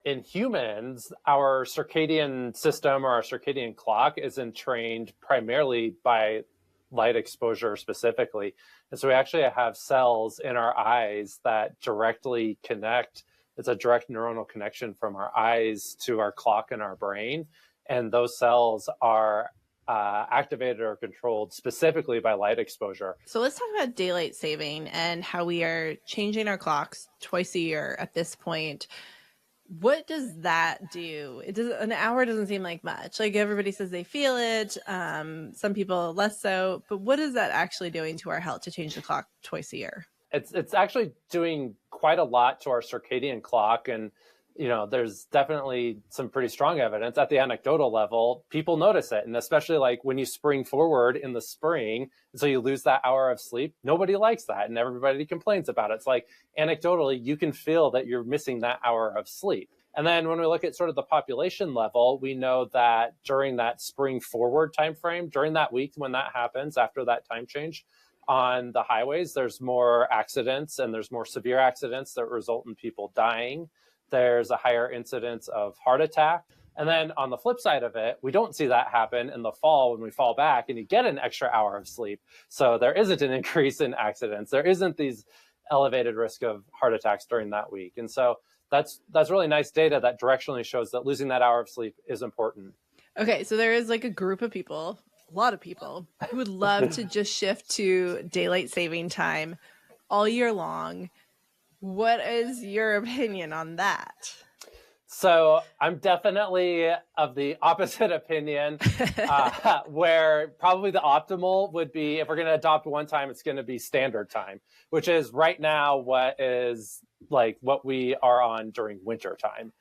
in humans, our circadian system or our circadian clock is entrained primarily by light exposure specifically. And so we actually have cells in our eyes that directly connect. It's a direct neuronal connection from our eyes to our clock in our brain. And those cells are activated or controlled specifically by light exposure. So let's talk about daylight saving and how we are changing our clocks twice a year at this point. What does that do? An hour doesn't seem like much. Like everybody says they feel it. Some people less so. But what is that actually doing to our health to change the clock twice a year? It's actually doing quite a lot to our circadian clock. And, there's definitely some pretty strong evidence at the anecdotal level. People notice it. And especially like when you spring forward in the spring, so you lose that hour of sleep, nobody likes that. And everybody complains about it. It's like anecdotally, you can feel that you're missing that hour of sleep. And then when we look at sort of the population level, we know that during that spring forward time frame, during that week when that happens, after that time change, on the highways, there's more accidents and there's more severe accidents that result in people dying. There's a higher incidence of heart attack. And then on the flip side of it, we don't see that happen in the fall when we fall back and you get an extra hour of sleep. So there isn't an increase in accidents. There isn't these elevated risk of heart attacks during that week. And so that's really nice data that directionally shows that losing that hour of sleep is important. Okay, so there is like a group of people, a lot of people, who would love to just shift to daylight saving time all year long. What is your opinion on that? So I'm definitely of the opposite opinion, where probably the optimal would be, if we're going to adopt one time, it's going to be standard time, which is right now what we are on during winter time.